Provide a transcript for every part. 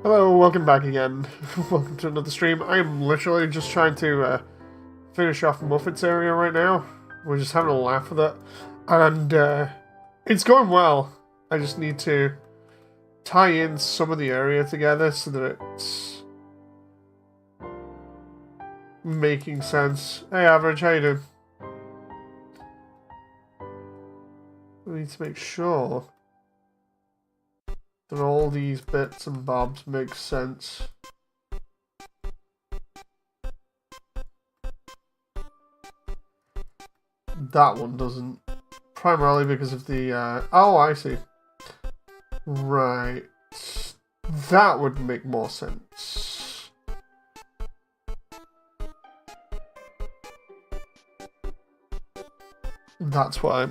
Hello, welcome back again. Welcome to another stream. I'm literally just trying to finish off Muffets area right now. We're just having a laugh with it. And it's going well. I just need to tie in some of the area together so that it's making sense. Hey Average, how you doing? We need to make sure that all these bits and bobs make sense. That one doesn't. Primarily because of the, oh, I see. Right. That would make more sense. That's why.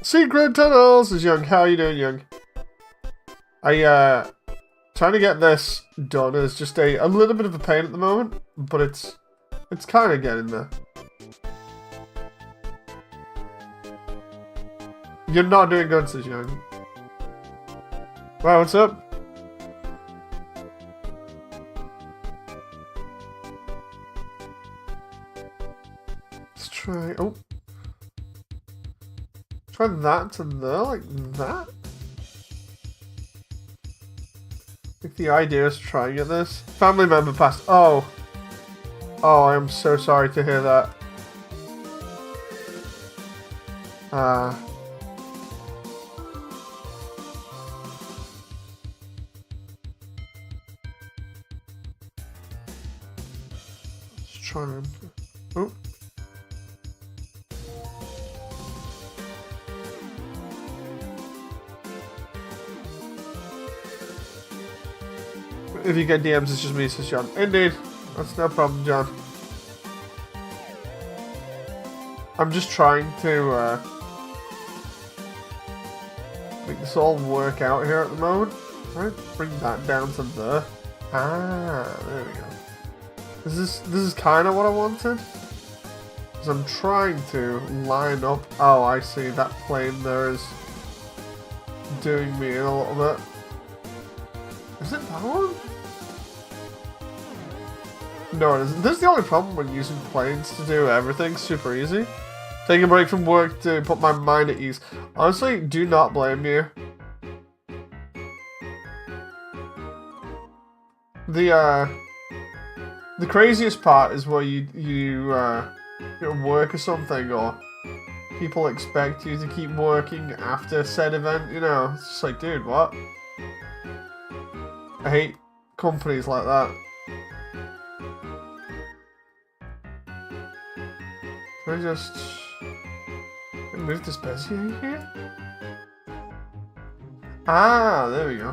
Secret Tunnels is Young. How are you doing, Young? Trying to get this done is just a little bit of a pain at the moment, but it's kind of getting there. You're not doing good, says Young. Wow, what's up? Let's try, oh. Try that to there, like that? I think the idea is trying at this. Family member passed. Oh. Oh, I am so sorry to hear that. Let's try and... Oh. If you get DMs, it's just me, says John. Indeed. That's no problem, John. I'm just trying to make this all work out here at the moment. Right, bring that down to there. Ah, there we go. This is kind of what I wanted. Because I'm trying to line up. Oh, I see. That plane there is doing me in a little bit. Is it that one? No, it isn't. This is the only problem when using planes to do everything super easy. Taking a break from work to put my mind at ease. Honestly, do not blame you. The craziest part is where you work or something, or people expect you to keep working after said event. You know, it's just like, dude, what? I hate companies like that. Can I just move this Bezier here? Ah, there we go.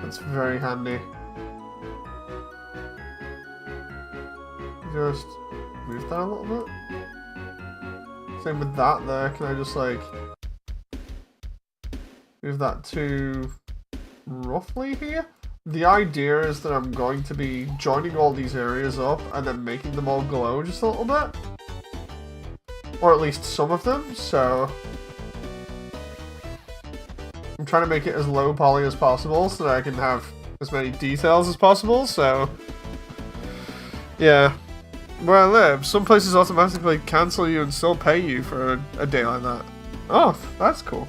That's very handy. Just move that a little bit. Same with that there. Can I just like move that to roughly here? The idea is that I'm going to be joining all these areas up and then making them all glow just a little bit. Or at least some of them, so... I'm trying to make it as low poly as possible so that I can have as many details as possible, so... Yeah. Where I live, some places automatically cancel you and still pay you for a day like that. Oh, that's cool.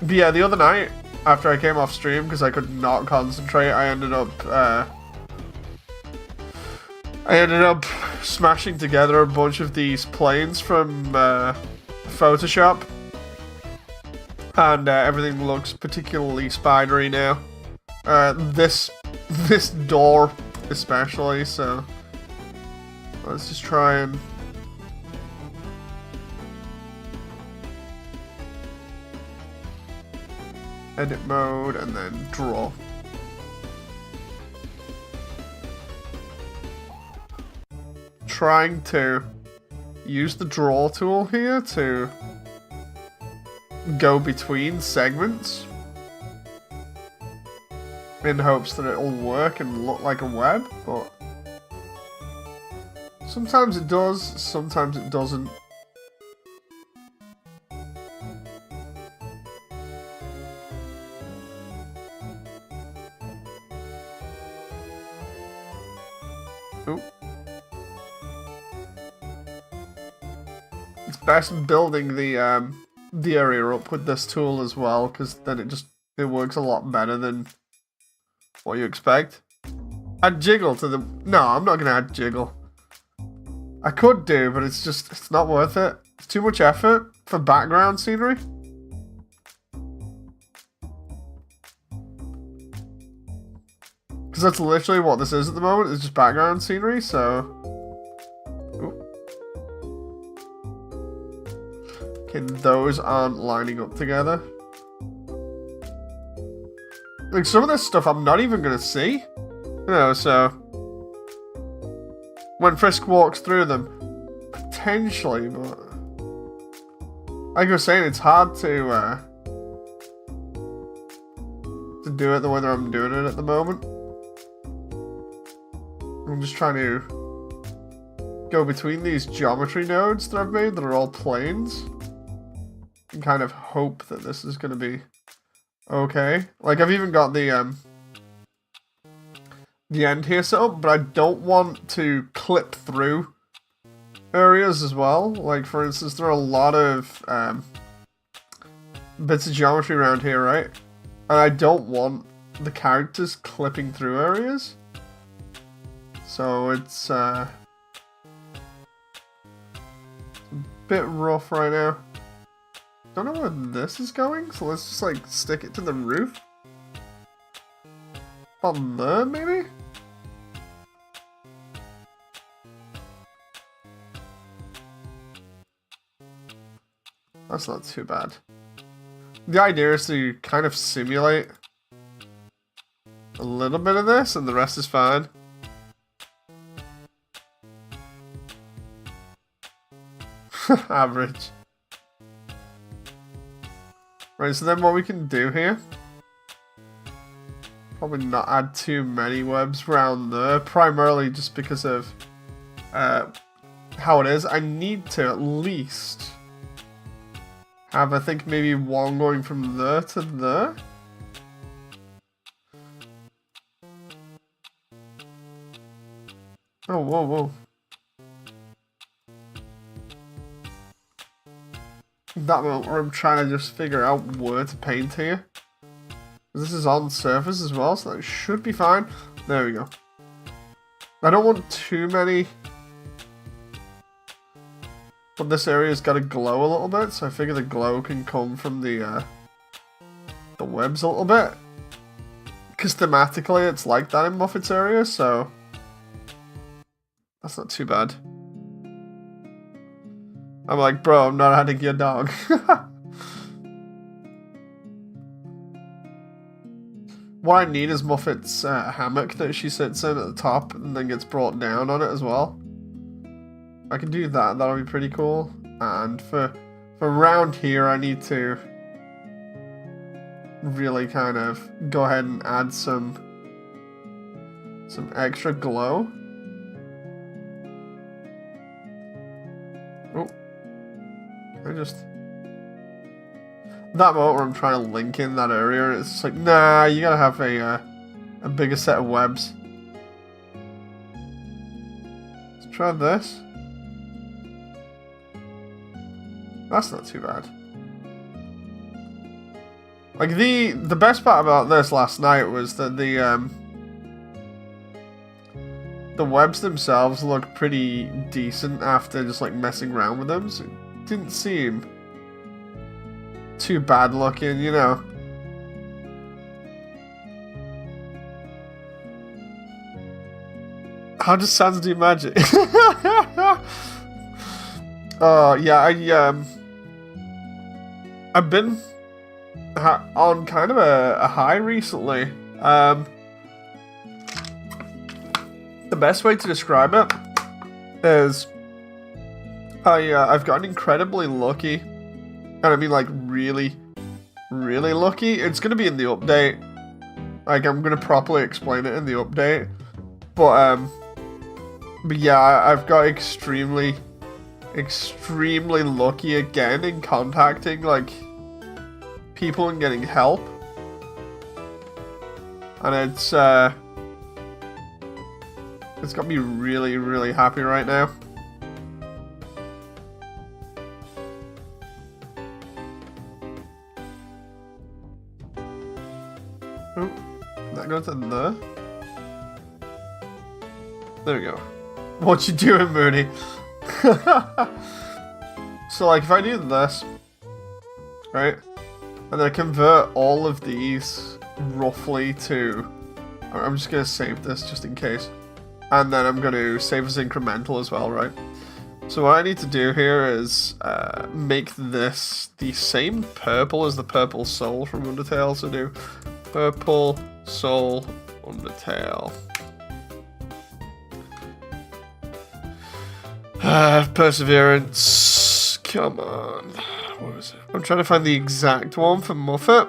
But yeah, the other night, after I came off stream because I could not concentrate, I ended up smashing together a bunch of these planes from Photoshop, and everything looks particularly spidery now. This door especially, so let's just try and edit mode, and then draw. Trying to use the draw tool here to go between segments in hopes that it'll work and look like a web, but sometimes it does, sometimes it doesn't. Ooh. It's best building the area up with this tool as well, because then it works a lot better than what you expect. Add jiggle to the... No, I'm not going to add jiggle. I could do, but it's not worth it. It's too much effort for background scenery. Because that's literally what this is at the moment, it's just background scenery, so... Ooh. Okay, those aren't lining up together. Like, some of this stuff I'm not even going to see. You know, so... When Frisk walks through them, potentially, but... Like I was saying, it's hard to do it the way that I'm doing it at the moment. I'm just trying to go between these geometry nodes that I've made that are all planes. And kind of hope that this is going to be okay. Like, I've even got the end here set up, but I don't want to clip through areas as well. Like, for instance, there are a lot of bits of geometry around here, right? And I don't want the characters clipping through areas. So it's a bit rough right now. Don't know where this is going, so let's just like stick it to the roof. On there, maybe? That's not too bad. The idea is to kind of simulate a little bit of this, and the rest is fine. Average. Right, so then what we can do here, probably not add too many webs around there, primarily just because of how it is. I need to at least have, I think, maybe one going from there to there. Oh, whoa, whoa. That moment where I'm trying to just figure out where to paint here. This is on surface as well, so that should be fine. There we go. I don't want too many, but this area's got to glow a little bit, so I figure the glow can come from the webs a little bit. Because thematically it's like that in Muffets area, so that's not too bad. I'm like, bro, I'm not adding your dog. What I need is Muffet's hammock that she sits in at the top and then gets brought down on it as well. I can do that, that'll be pretty cool. And for around here, I need to really kind of go ahead and add some extra glow. Oh. I just... That moment where I'm trying to link in that area, and it's just like, nah, you gotta have a bigger set of webs. Let's try this. That's not too bad. Like, the best part about this last night was that the webs themselves look pretty decent after just like messing around with them, so it didn't seem too bad looking, you know. How does Sans do magic? Yeah, I've been on kind of a high recently. The best way to describe it is I've gotten incredibly lucky. And I mean, like, really, really lucky. It's going to be in the update. Like, I'm going to properly explain it in the update. But yeah, I've got extremely lucky again in contacting, like, people and getting help. And it's It's got me really, really happy right now. Oh, that goes in there. There we go. What you doing, Mooney? So, like, if I do this, right, and then I convert all of these roughly to... I'm just going to save this just in case. And then I'm going to save as incremental as well, right? So what I need to do here is make this the same purple as the purple soul from Undertale. So do purple soul Undertale. Perseverance. Come on. What was it? I'm trying to find the exact one for Muffet.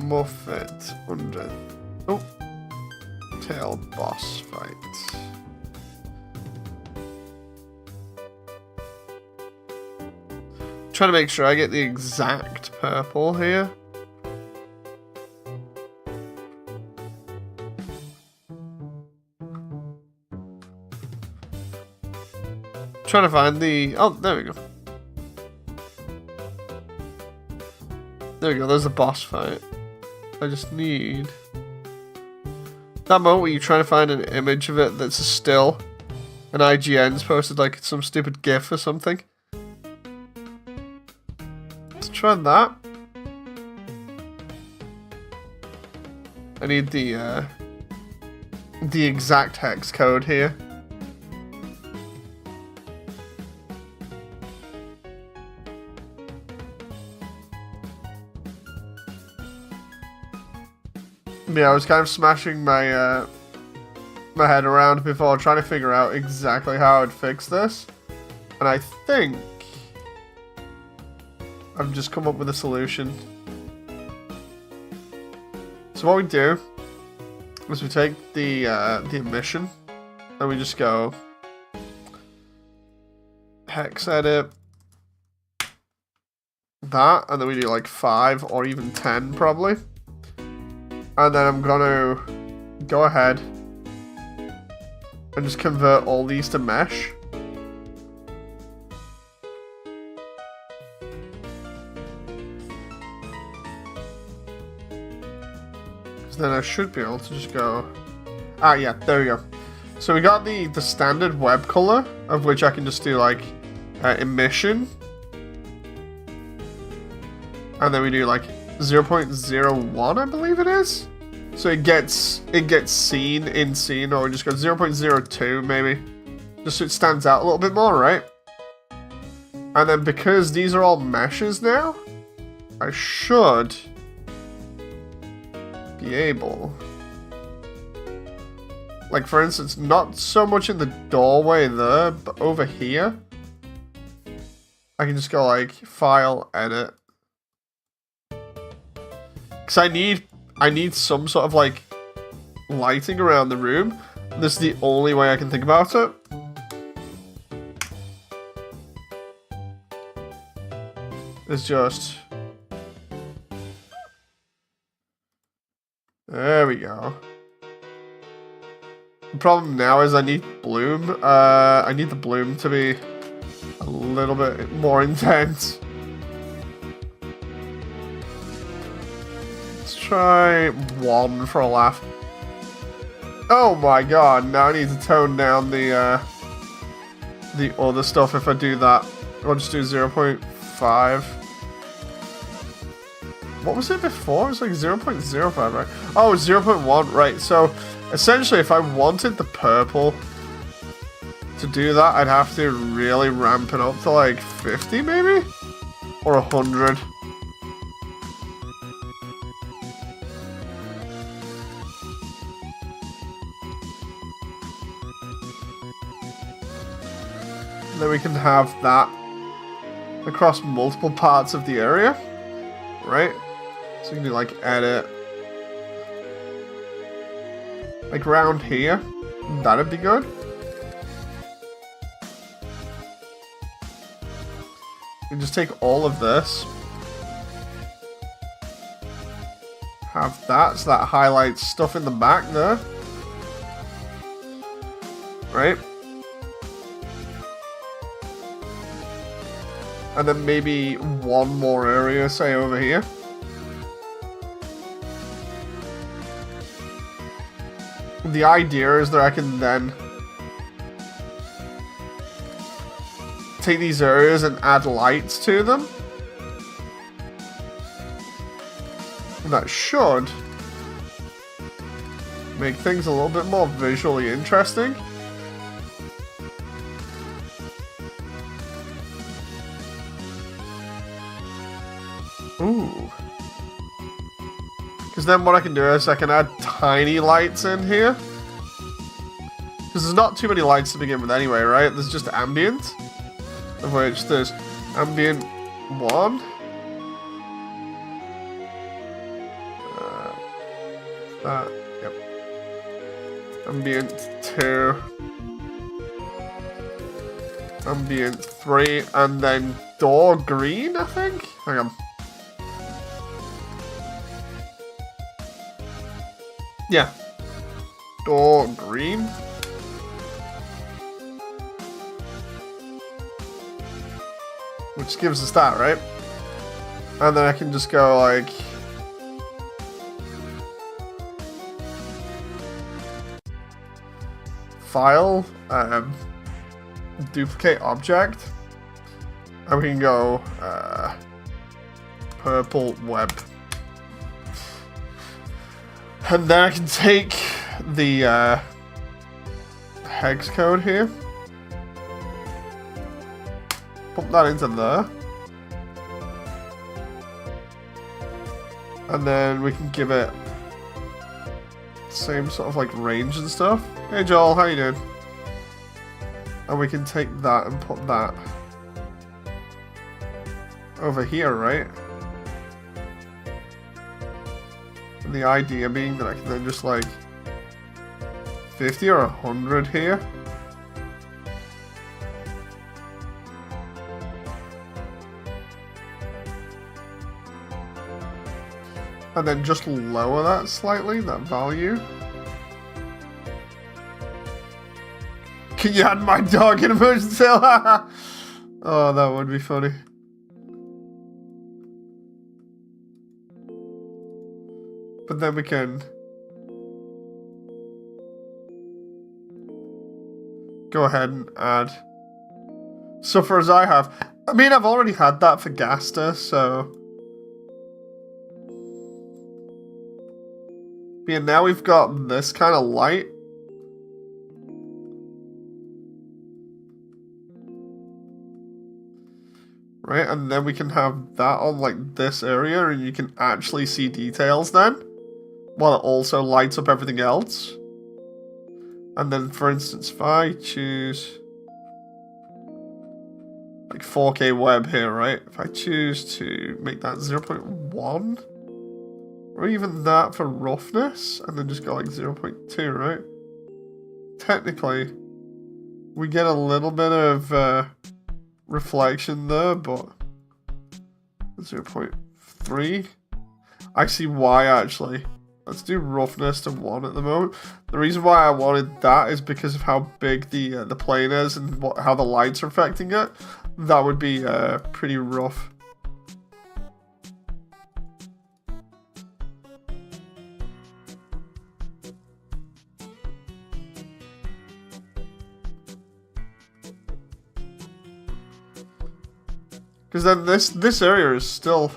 Muffet under... Oh. Tail boss fight. Trying to make sure I get the exact purple here. Trying to find the... Oh, there we go. There we go, there's the boss fight. I just need... That moment where you're trying to find an image of it that's a still. And IGN's posted like some stupid GIF or something. Let's try that. I need the exact hex code here. Yeah, I was kind of smashing my my head around before, trying to figure out exactly how I'd fix this. And I think I've just come up with a solution. So what we do is we take the emission and we just go hex edit that, and then we do like 5 or even 10 probably. And then I'm gonna go ahead and just convert all these to mesh. Because then I should be able to just go... Ah, yeah, there we go. So we got the standard web color, of which I can just do like emission. And then we do like 0.01, I believe it is. So it gets seen in scene, or we just go 0.02 maybe, just so it stands out a little bit more, right? And then because these are all meshes now, I should be able, like for instance, not so much in the doorway there, but over here, I can just go like file, edit. Because I need some sort of like lighting around the room. This is the only way I can think about it. It's just... There we go. The problem now is I need bloom. I need the bloom to be a little bit more intense. Try 1 for a laugh. Oh my god, now I need to tone down the other stuff if I do that. I'll just do 0.5. What was it before? It was like 0.05, right? Oh, 0.1, right. So, essentially, if I wanted the purple to do that, I'd have to really ramp it up to like 50, maybe? Or 100. Then we can have that across multiple parts of the area, right? So we can do like edit, like around here. That'd be good. And just take all of this. Have that, so that highlights stuff in the back there. Right? And then maybe one more area, say over here. The idea is that I can then take these areas and add lights to them. And that should make things a little bit more visually interesting. Ooh. Because then what I can do is I can add tiny lights in here. Because there's not too many lights to begin with anyway, right? There's just ambient. Of which there's ambient 1. Yep. Ambient 2. Ambient 3. And then door green, I think? Hang on. Yeah. Door green. Which gives us that, right? And then I can just go like... File, duplicate object. And we can go purple web. And then I can take the hex code here. Put that into there. And then we can give it same sort of like range and stuff. Hey Joel, how you doing? And we can take that and put that over here, right? And the idea being that I can then just like 50 or 100 here. And then just lower that slightly, that value. Can you add my dog in Immersiontale? Oh, that would be funny. But then we can go ahead and add suffer as I have. I mean, I've already had that for Gaster, so... But yeah, now we've got this kind of light. Right, and then we can have that on like this area, and you can actually see details then, while it also lights up everything else. And then, for instance, if I choose like 4K web here, right? If I choose to make that 0.1, or even that for roughness, and then just go like 0.2, right? Technically, we get a little bit of reflection there, but 0.3. I see why, actually. Let's do roughness to 1 at the moment. The reason why I wanted that is because of how big the plane is and how the lights are affecting it. That would be pretty rough. Because then this area is still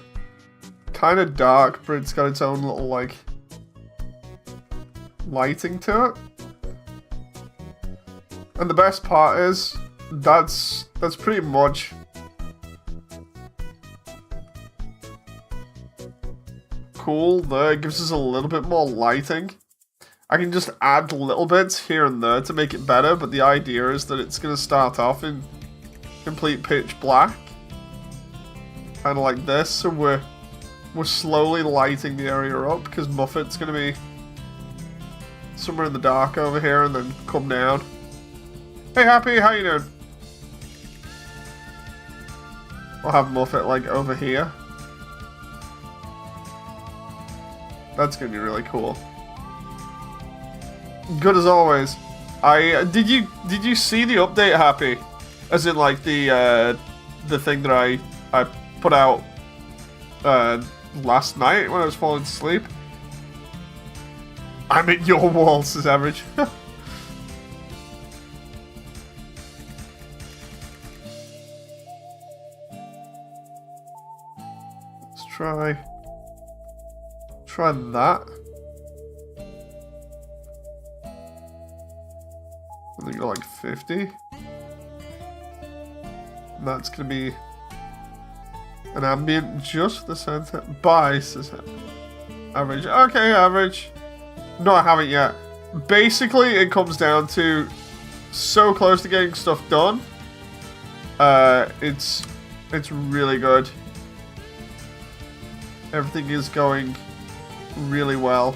kind of dark, but it's got its own little like lighting to it. And the best part is that's pretty much cool there. It gives us a little bit more lighting. I can just add little bits here and there to make it better, but the idea is that it's going to start off in complete pitch black. Kind of like this, so we're slowly lighting the area up, because Muffet's going to be somewhere in the dark over here and then come down. Hey Happy, how you doing? We'll have Muffet like over here. That's gonna be really cool. Good as always. Did you see the update, Happy? As in like the thing that I put out last night when I was falling asleep. I'm at your wall, says Average. Let's try that. I think like 50. And that's gonna be an ambient just for the center. Bye, says Average. Okay, Average. No, I haven't yet. Basically, it comes down to so close to getting stuff done. It's really good. Everything is going really well.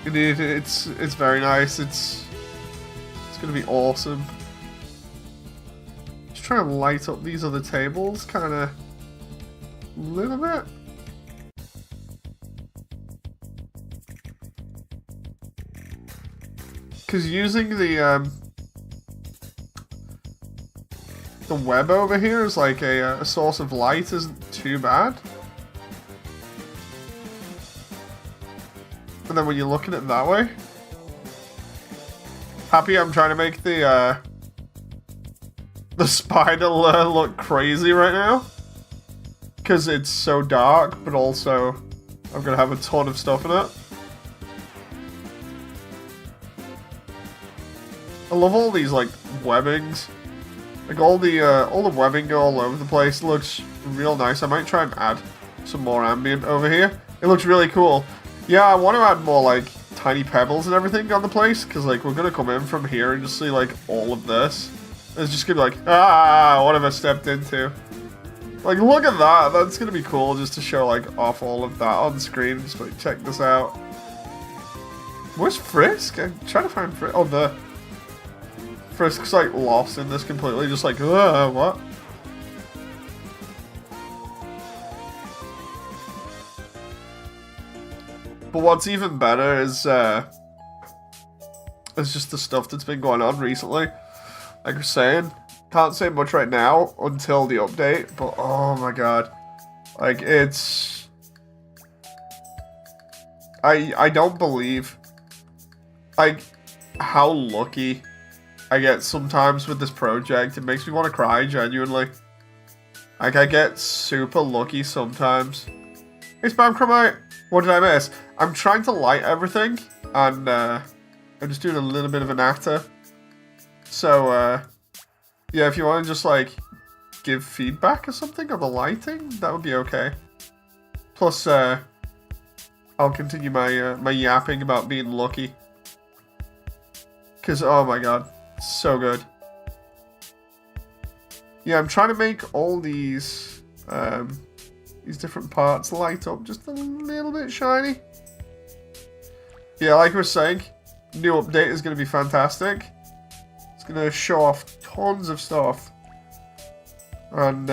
Indeed, it's very nice. It's gonna be awesome. Just trying to light up these other tables, kind of a little bit. Because using the web over here as like a source of light isn't too bad. And then when you look at it that way, Happy, I'm trying to make the spider look crazy right now. Because it's so dark, but also I'm going to have a ton of stuff in it. I love all these like webbings. Like all the webbing all over the place looks real nice. I might try and add some more ambient over here. It looks really cool. Yeah, I want to add more like tiny pebbles and everything on the place, because like we're gonna come in from here and just see like all of this. It's just gonna be like, ah, what have I stepped into? Like, look at that. That's gonna be cool just to show like off all of that on screen. Just like check this out. Where's Frisk? I'm trying to find Frisk. Oh, the Frisk's like lost in this completely. Just like, what? But what's even better is just the stuff that's been going on recently. Like I was saying, can't say much right now until the update, but oh my god. Like, it's... I don't believe, like, how lucky I get sometimes with this project. It makes me want to cry, genuinely. Like, I get super lucky sometimes. Hey, Spamcromite! What did I miss? I'm trying to light everything, and I'm just doing a little bit of an actor. So, yeah, if you want to just, like, give feedback or something on the lighting, that would be okay. Plus, I'll continue my, my yapping about being lucky. Because, oh my god, so good. Yeah, I'm trying to make all these different parts light up just a little bit shiny. Yeah, like I was saying, new update is going to be fantastic. It's going to show off tons of stuff. And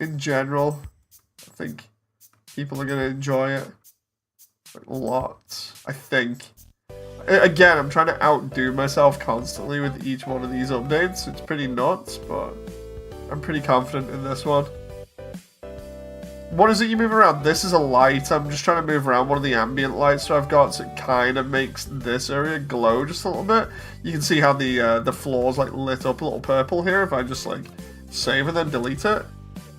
in general, I think people are going to enjoy it like, a lot, I think. Again, I'm trying to outdo myself constantly with each one of these updates. It's pretty nuts, but I'm pretty confident in this one. What is it you move around? This is a light. I'm just trying to move around one of the ambient lights that I've got, so it kind of makes this area glow just a little bit. You can see how the floor's like lit up a little purple here. If I just like save and then delete it,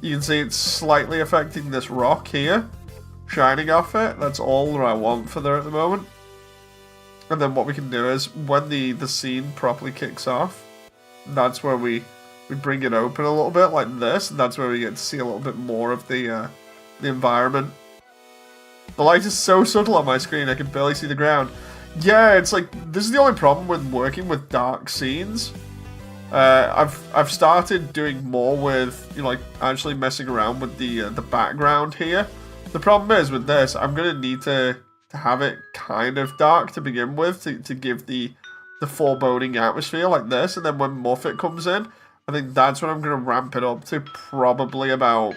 you can see it's slightly affecting this rock here, shining off it. That's all that I want for there at the moment. And then what we can do is, when the scene properly kicks off, that's where we bring it open a little bit like this, and that's where we get to see a little bit more of the environment. The light is so subtle on my screen, I can barely see the ground. Yeah, it's like, this is the only problem with working with dark scenes. I've started doing more with, you know, like, actually messing around with the background here The problem is with this, I'm gonna need to have it kind of dark to begin with to give the foreboding atmosphere like this, and then when Muffet comes in, I think that's when I'm gonna ramp it up to probably about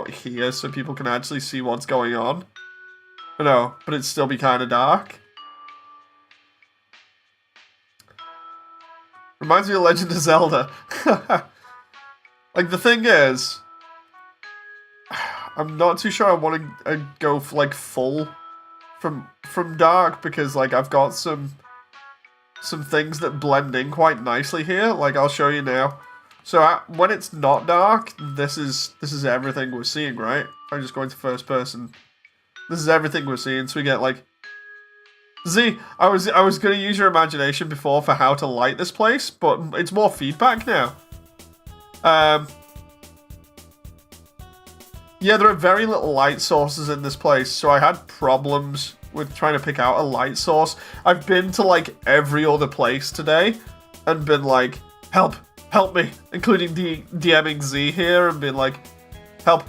here, so people can actually see what's going on. But it'd still be kind of dark. Reminds me of Legend of Zelda. Like, the thing is, I'm not too sure I want to go for, like, full from dark, because, like, I've got some things that blend in quite nicely here. Like, I'll show you now. So, when it's not dark, this is everything we're seeing, right? I'm just going to first person. This is everything we're seeing, so we get, like... Z, I was going to use your imagination before for how to light this place, but it's more feedback now. Yeah, there are very little light sources in this place, so I had problems with trying to pick out a light source. I've been to, like, every other place today and been like, help me, including DMing Z here and being like, help.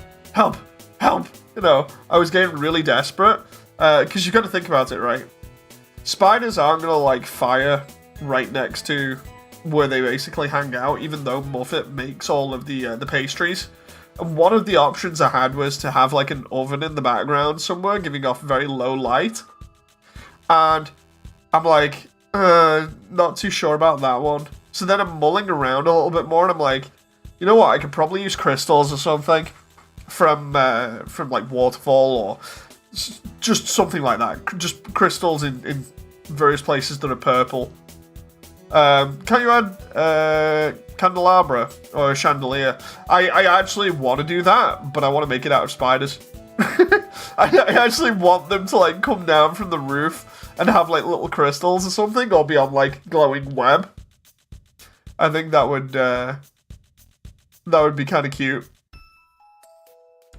You know, I was getting really desperate, because you got to think about it, right? Spiders aren't going to, like, fire right next to where they basically hang out, even though Muffet makes all of the pastries. And one of the options I had was to have, like, an oven in the background somewhere, giving off very low light. And I'm like, not too sure about that one. So then I'm mulling around a little bit more, and I'm like, you know what, I could probably use crystals or something from like, Waterfall, or just something like that. Just crystals in various places that are purple. Can you add candelabra or a chandelier? I actually want to do that, but I want to make it out of spiders. I actually want them to, like, come down from the roof and have, like, little crystals or something, or be on, like, glowing web. I think that would be kind of cute.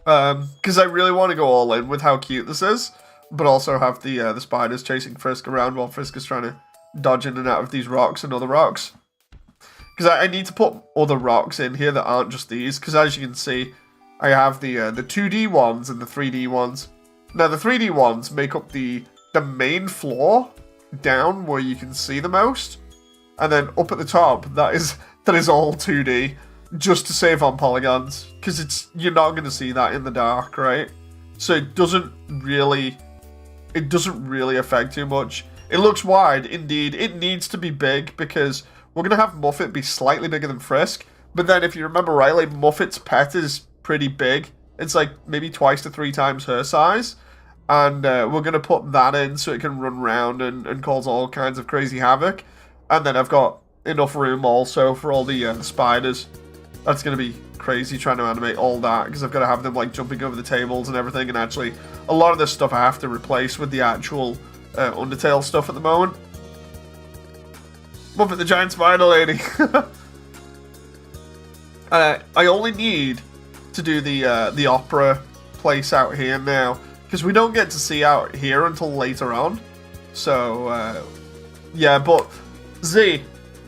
Because I really want to go all in with how cute this is, but also have the spiders chasing Frisk around while Frisk is trying to dodge in and out of these rocks and other rocks. Because I need to put other rocks in here that aren't just these, because as you can see, I have the 2D ones and the 3D ones. Now, the 3D ones make up the main floor down where you can see the most, and then up at the top, that is all 2D. Just to save on polygons, because you're not going to see that in the dark, right? So it doesn't really affect too much. It looks wide, indeed. It needs to be big, because we're going to have Muffet be slightly bigger than Frisk, but then if you remember rightly, Muffet's pet is pretty big. It's like maybe 2 to 3 times her size, and we're going to put that in so it can run around and cause all kinds of crazy havoc. And then I've got enough room also for all the spiders. That's going to be crazy trying to animate all that, because I've got to have them, like, jumping over the tables and everything, and actually, a lot of this stuff I have to replace with the actual Undertale stuff at the moment. Muffet the Giant Spider Lady! I only need to do the opera place out here now, because we don't get to see out here until later on. So, yeah, but, Z,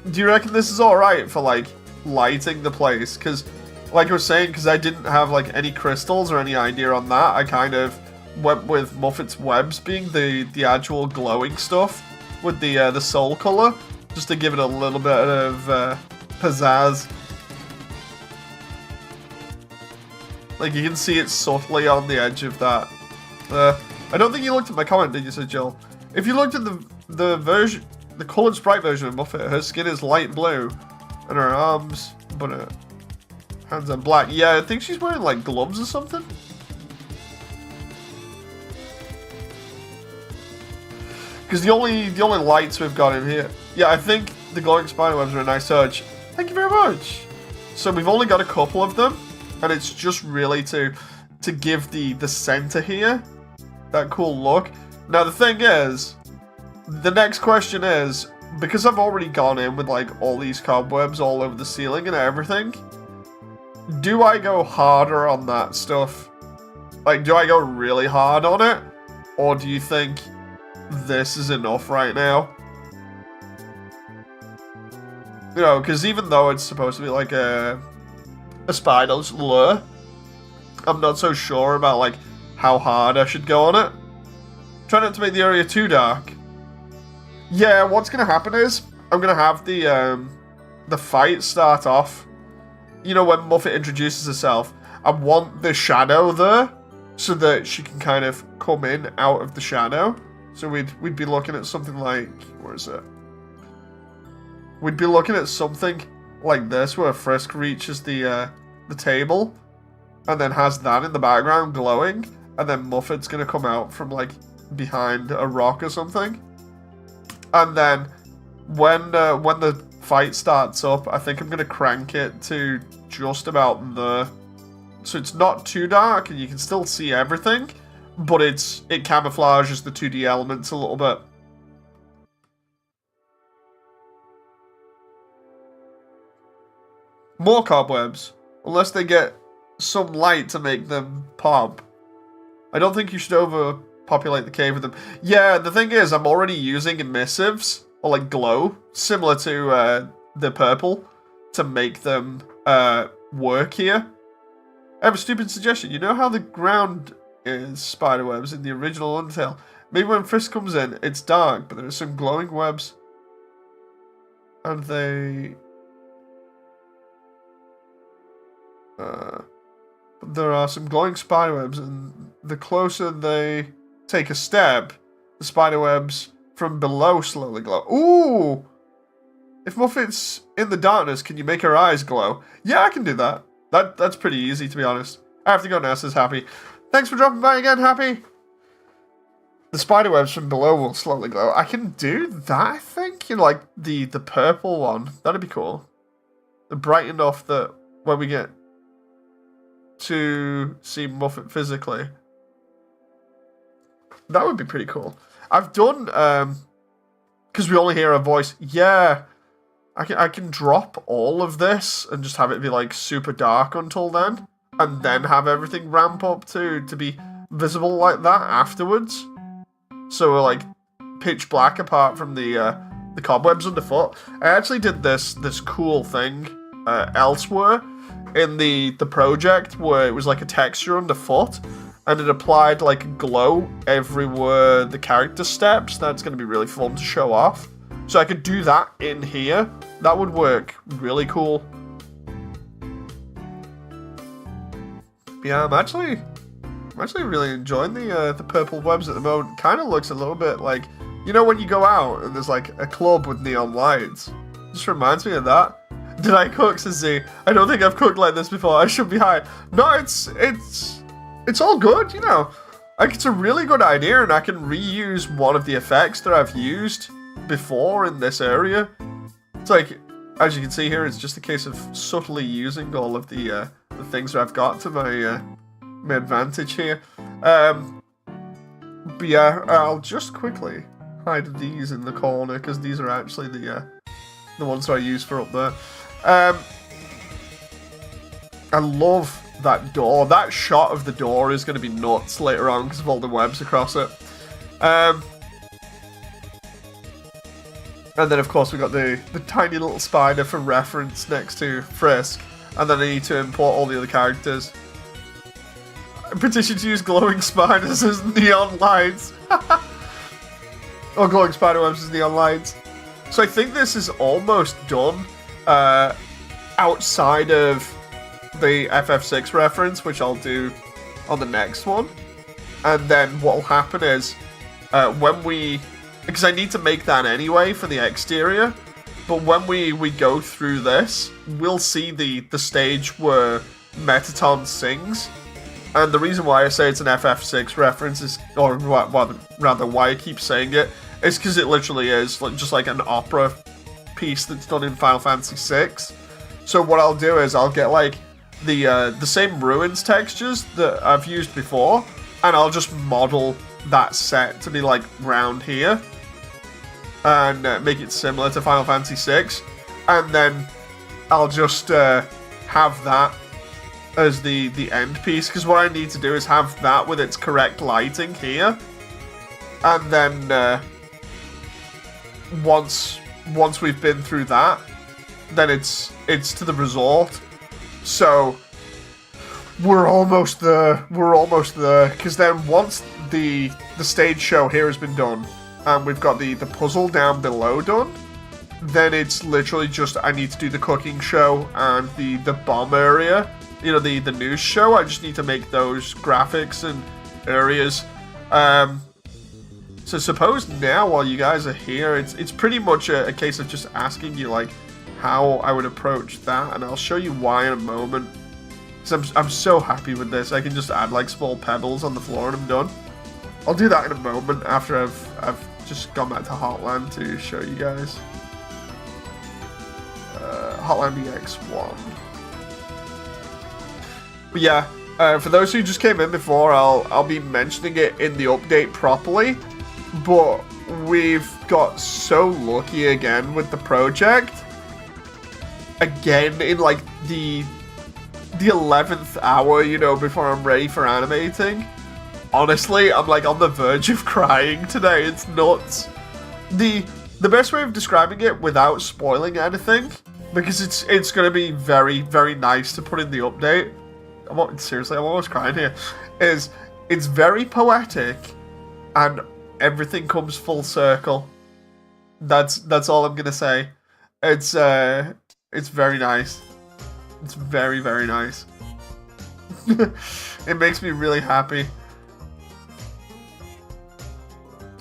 do you reckon this is alright for, like, lighting the place? Because, like I was saying, because I didn't have, like, any crystals or any idea on that, I kind of went with Muffet's webs being the actual glowing stuff with the soul color, just to give it a little bit of pizzazz. Like, you can see it subtly on the edge of that. I don't think you looked at my comment, did you, Sir Jill? If you looked at the colored sprite version of Muffet, her skin is light blue, and her arms, but her hands are black. Yeah, I think she's wearing, like, gloves or something. Because the only lights we've got in here. Yeah, I think the glowing spider webs are a nice touch. Thank you very much. So we've only got a couple of them, and it's just really to give the center here that cool look. Now the thing is, the next question is, because I've already gone in with, like, all these cobwebs all over the ceiling and everything, do I go harder on that stuff? Like, do I go really hard on it? Or do you think this is enough right now? You know, because even though it's supposed to be like a spider's lure, I'm not so sure about, like, how hard I should go on it. Try not to make the area too dark. Yeah, what's going to happen is I'm going to have the fight start off. You know, when Muffet introduces herself, I want the shadow there so that she can kind of come in out of the shadow. So we'd be looking at something like, where is it? We'd be looking at something like this where Frisk reaches the table and then has that in the background glowing, and then Muffet's going to come out from like behind a rock or something. And then when the fight starts up, I think I'm going to crank it to just about there. So it's not too dark and you can still see everything, but it camouflages the 2D elements a little bit. More cobwebs, unless they get some light to make them pop. I don't think you should overpopulate the cave with them. Yeah, the thing is, I'm already using emissives, or like glow, similar to the purple, to make them work here. I have a stupid suggestion. You know how the ground is spiderwebs in the original Undertale? Maybe when Frisk comes in, it's dark, but there are some glowing webs. And they... there are some glowing spiderwebs, and the closer they take a step, the spiderwebs from below slowly glow. Ooh! If Muffet's in the darkness, can you make her eyes glow? Yeah, I can do that. That's pretty easy, to be honest. I have to go now, says Happy. Thanks for dropping by again, Happy. The spiderwebs from below will slowly glow. I can do that, I think. You know, like the purple one. That'd be cool. The brightened off that when we get to see Muffet physically. That would be pretty cool. I've done, because we only hear her voice. Yeah, I can drop all of this and just have it be like super dark until then, and then have everything ramp up to be visible like that afterwards. So we're like pitch black apart from the cobwebs underfoot. I actually did this cool thing elsewhere in the project where it was like a texture underfoot, and it applied like glow everywhere the character steps. That's going to be really fun to show off. So I could do that in here. That would work really cool. Yeah, I'm actually really enjoying the purple webs at the moment. Kind of looks a little bit like, you know, when you go out and there's like a club with neon lights. Just reminds me of that. Did I cook, says Z? I don't think I've cooked like this before. I should be high. No, it's all good, you know. Like, it's a really good idea, and I can reuse one of the effects that I've used before in this area. It's like, as you can see here, it's just a case of subtly using all of the things that I've got to my advantage here. But yeah, I'll just quickly hide these in the corner, because these are actually the ones that I use for up there. I love that door. That shot of the door is going to be nuts later on because of all the webs across it. And then, of course, we got the tiny little spider for reference next to Frisk. And then I need to import all the other characters. Petition to use glowing spiders as neon lights. Or glowing spiderwebs as neon lights. So I think this is almost done outside of the FF6 reference, which I'll do on the next one. And then what will happen is, when we... Because I need to make that anyway for the exterior. But when we go through this, we'll see the stage where Metaton sings. And the reason why I say it's an FF6 reference is, or rather why I keep saying it, is because it literally is just like an opera piece that's done in Final Fantasy VI. So what I'll do is I'll get like the same ruins textures that I've used before, and I'll just model that set to be like round here, and make it similar to Final Fantasy VI, and then I'll just have that as the end piece, because what I need to do is have that with its correct lighting here, and then once we've been through that, then it's to the resort. So We're almost there. We're almost there. Because then once the stage show here has been done, and we've got the puzzle down below done, then it's literally just I need to do the cooking show and the bomb area. You know, the news show. I just need to make those graphics and areas. So suppose now while you guys are here, it's pretty much a case of just asking you like how I would approach that, and I'll show you why in a moment. Because I'm so happy with this. I can just add like small pebbles on the floor and I'm done. I'll do that in a moment after I've just gone back to Hotland to show you guys. Hotland EX1. But yeah, for those who just came in before, I'll be mentioning it in the update properly. But we've got so lucky again with the project. Again, in like the 11th hour, you know, before I'm ready for animating. Honestly, I'm like on the verge of crying today. It's nuts. The best way of describing it without spoiling anything, because it's gonna be very, very nice to put in the update. Seriously, I'm almost crying here. Is it's very poetic, and everything comes full circle. That's all I'm gonna say. It's very nice. It's very, very nice. It makes me really happy.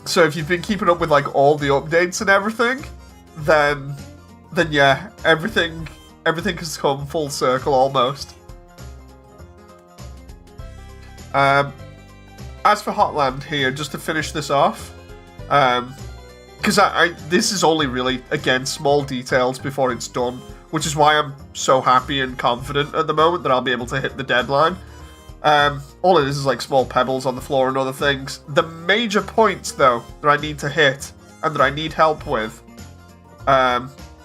So if you've been keeping up with like all the updates and everything, then yeah, everything has come full circle almost. As for Hotland here, just to finish this off, because this is only really, again, small details before it's done, which is why I'm so happy and confident at the moment that I'll be able to hit the deadline. All it is like small pebbles on the floor and other things. The major points, though, that I need to hit and that I need help with,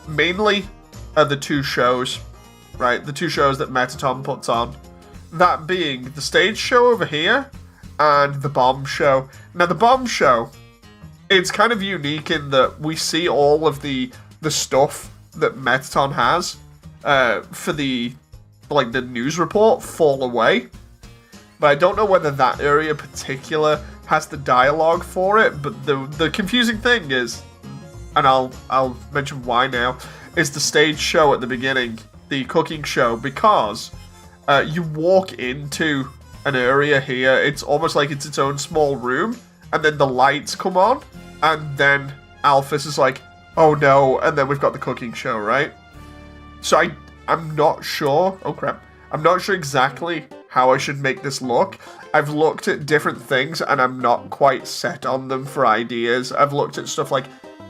mainly are the two shows, right? The two shows that Metaton puts on. That being the stage show over here and the bomb show. Now, the bomb show, it's kind of unique in that we see all of the stuff that Metaton has for the news report fall away. But I don't know whether that area in particular has the dialogue for it. But the confusing thing is, and I'll mention why now, is the stage show at the beginning, the cooking show, because you walk into an area here, it's almost like it's its own small room, and then the lights come on, and then Alphys is like, oh no, and then we've got the cooking show, right? So I'm not sure, oh crap, I'm not sure exactly how I should make this look. I've looked at different things, and I'm not quite set on them for ideas. I've looked at stuff like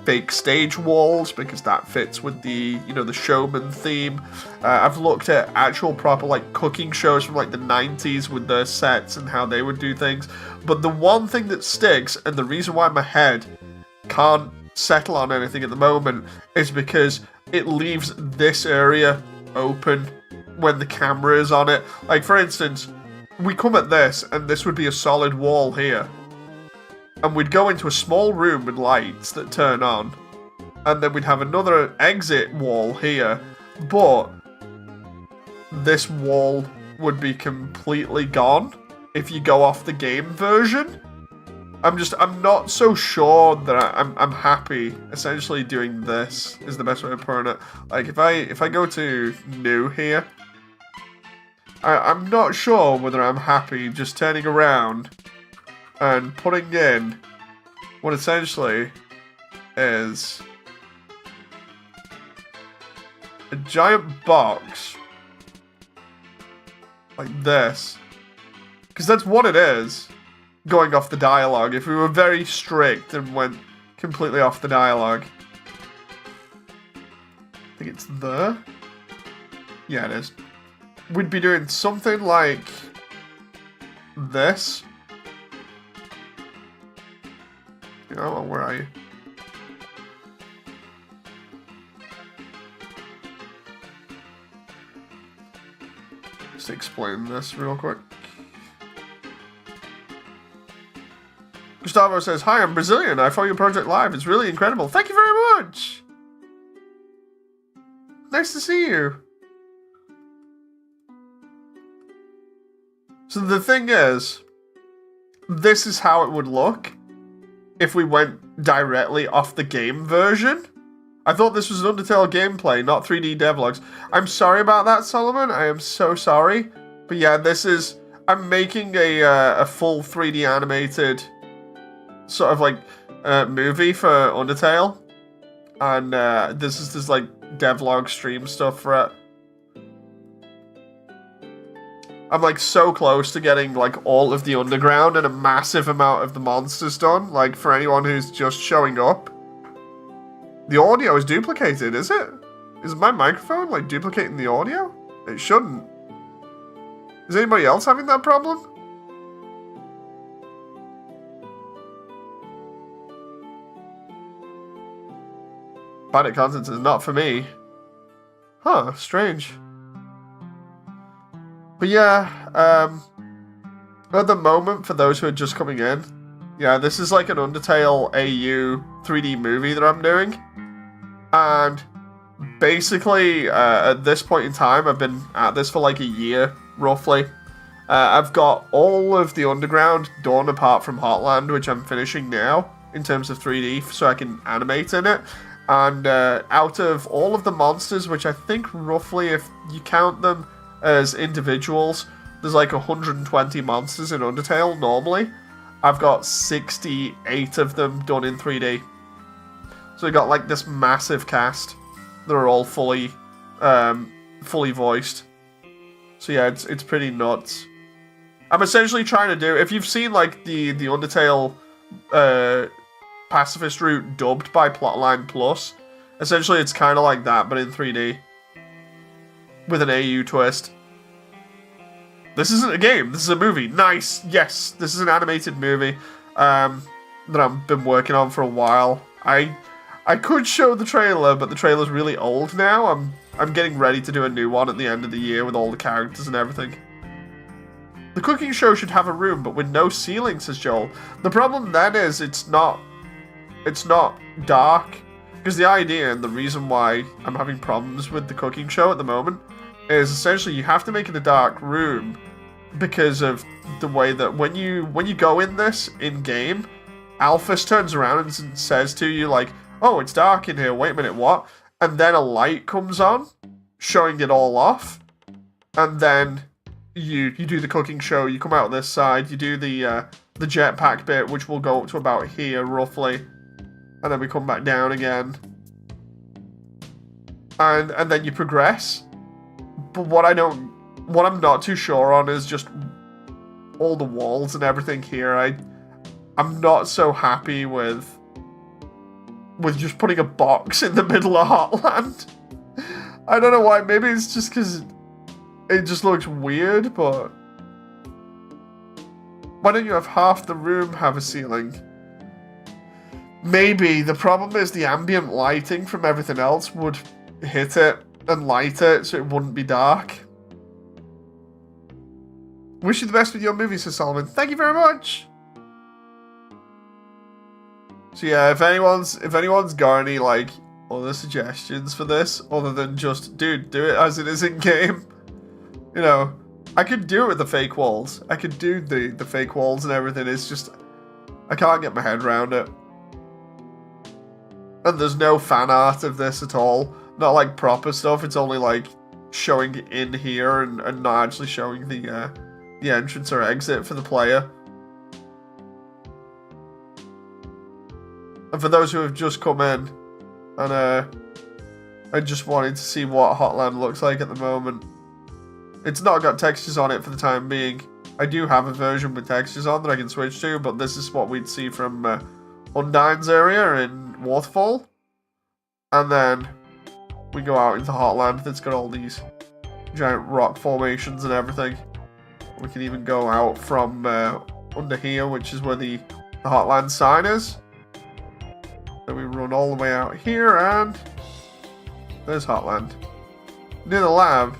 fake stage walls, because that fits with the, you know, the showman theme. I've looked at actual proper, like, cooking shows from, like, the 90s with their sets and how they would do things. But the one thing that sticks, and the reason why my head can't settle on anything at the moment, is because it leaves this area open when the camera is on it. Like, for instance, we come at this, and this would be a solid wall here. And we'd go into a small room with lights that turn on. And then we'd have another exit wall here. But this wall would be completely gone if you go off the game version. I'm not so sure that I'm happy essentially doing this is the best way of putting it. Like if I go to new here, I'm not sure whether I'm happy just turning around and putting in what essentially is a giant box like this. Because that's what it is, going off the dialogue. If we were very strict and went completely off the dialogue. I think it's there. Yeah, it is. We'd be doing something like this. Oh, where are you? Just explain this real quick. Gustavo says, hi, I'm Brazilian. I follow your project live. It's really incredible. Thank you very much. Nice to see you. So the thing is, this is how it would look if we went directly off the game version. I thought this was an Undertale gameplay, not 3D devlogs. I'm sorry about that, Solomon. I am so sorry. But yeah, this is... I'm making a full 3D animated sort of like movie for Undertale. And this is just like devlog stream stuff for it. I'm like so close to getting like all of the underground and a massive amount of the monsters done. Like for anyone who's just showing up. The audio is duplicated, is it? Is my microphone like duplicating the audio? It shouldn't. Is anybody else having that problem? Bandit content is not for me. Huh, strange. But yeah, at the moment, for those who are just coming in, yeah, this is like an Undertale AU 3D movie that I'm doing. And basically, at this point in time, I've been at this for like a year, roughly. I've got all of the underground done apart from Heartland, which I'm finishing now, in terms of 3D, so I can animate in it. And out of all of the monsters, which I think roughly, if you count them as individuals, there's like 120 monsters in Undertale normally. I've got 68 of them done in 3D. So we got like this massive cast that are all fully voiced. So yeah, it's pretty nuts. I'm essentially trying to do, if you've seen like the Undertale pacifist route dubbed by Plotline Plus, essentially it's kind of like that, but in 3D. With an AU twist. This isn't a game, this is a movie. Nice, yes, this is an animated movie that I've been working on for a while. I could show the trailer, but the trailer's really old now. I'm getting ready to do a new one at the end of the year with all the characters and everything. The cooking show should have a room, but with no ceiling, says Joel. The problem then is it's not dark. Because the idea and the reason why I'm having problems with the cooking show at the moment is essentially you have to make it a dark room because of the way that when you go in this in-game, Alphys turns around and says to you like, oh, it's dark in here, wait a minute, what? And then a light comes on, showing it all off, and then you do the cooking show, you come out this side, you do the jetpack bit, which will go up to about here, roughly, and then we come back down again. And then you progress. But what I'm not too sure on is just all the walls and everything here. I'm not so happy with just putting a box in the middle of Heartland. I don't know why, maybe it's just because it just looks weird, but why don't you have half the room have a ceiling? Maybe. The problem is the ambient lighting from everything else would hit it and light it so it wouldn't be dark. Wish you the best with your movie, Sir Solomon. Thank you very much! So yeah, if anyone's got any like other suggestions for this, other than just, dude, do it as it is in game. You know, I could do it with the fake walls. I could do the fake walls and everything. It's just, I can't get my head around it. And there's no fan art of this at all. Not like proper stuff. It's only like showing in here and not actually showing the entrance or exit for the player. And for those who have just come in, and I just wanted to see what Heartland looks like at the moment. It's not got textures on it for the time being. I do have a version with textures on that I can switch to, but this is what we'd see from Undyne's area in Waterfall. And then we go out into Heartland that's got all these giant rock formations and everything. We can even go out from under here, which is where the Heartland sign is. Then we run all the way out here, and there's Heartland. Near the lab,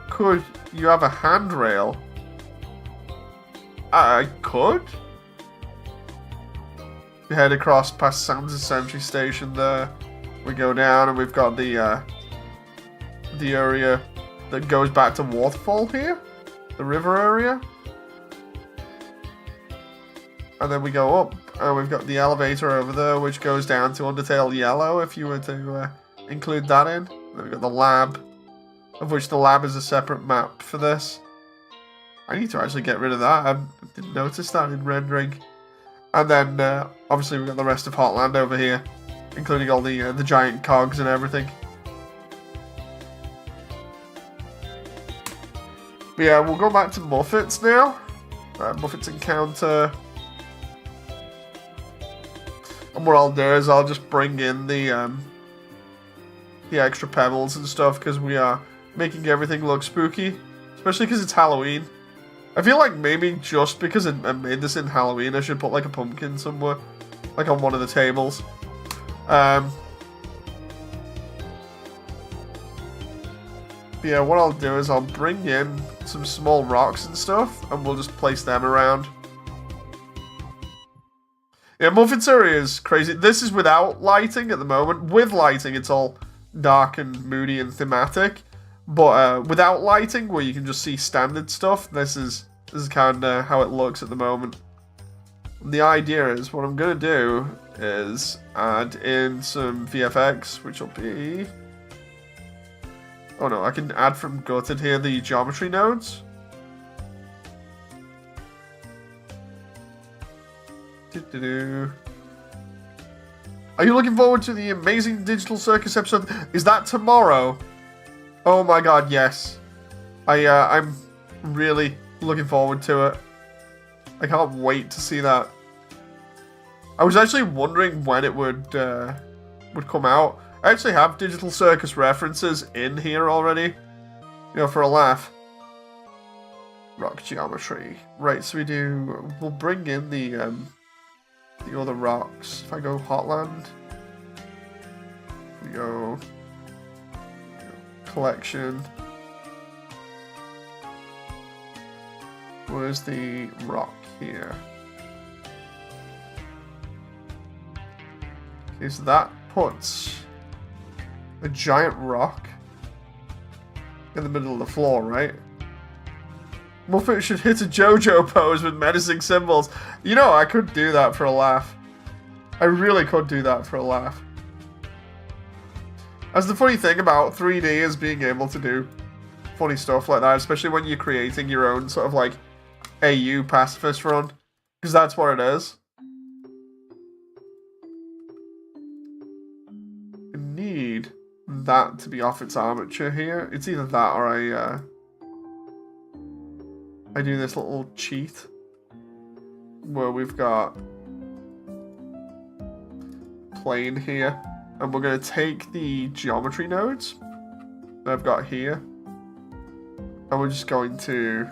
could you have a handrail? I could. We head across past Sam's Sentry Station there. We go down and we've got the area that goes back to Waterfall here, the river area. And then we go up, and we've got the elevator over there, which goes down to Undertale Yellow, if you were to include that in. And then we've got the lab, of which the lab is a separate map for this. I need to actually get rid of that. I didn't notice that in rendering. And then, obviously, we've got the rest of Hotland over here, including all the giant cogs and everything. But yeah, we'll go back to Muffets now. Muffets encounter. And what I'll do is I'll just bring in the extra pebbles and stuff, because we are making everything look spooky, especially because it's Halloween. I feel like maybe just because I made this in Halloween, I should put like a pumpkin somewhere, like on one of the tables. Yeah, what I'll do is I'll bring in some small rocks and stuff, and we'll just place them around. Yeah, Muffets area is crazy. This is without lighting at the moment. With lighting, it's all dark and moody and thematic. But without lighting, where you can just see standard stuff, this is kind of how it looks at the moment. And the idea is, what I'm going to do is add in some VFX, which will be... Oh no, I can add from Gutted here the geometry nodes. Are you looking forward to the amazing Digital Circus episode? Is that tomorrow? Oh my god, yes. I'm really looking forward to it. I can't wait to see that. I was actually wondering when it would come out. I actually have Digital Circus references in here already. You know, for a laugh. Rock geometry. Right, so we'll bring in the other rocks. If I go Hotland, we go collection. Where's the rock here? Okay, so that puts a giant rock in the middle of the floor, right? Muffet should hit a JoJo pose with menacing symbols. You know, I could do that for a laugh. I really could do that for a laugh. That's the funny thing about 3D, is being able to do funny stuff like that, especially when you're creating your own sort of like AU pacifist run, because that's what it is. I need that to be off its armature here. It's either that or I do this little cheat where we've got plane here, and we're going to take the geometry nodes that I've got here, and we're just going to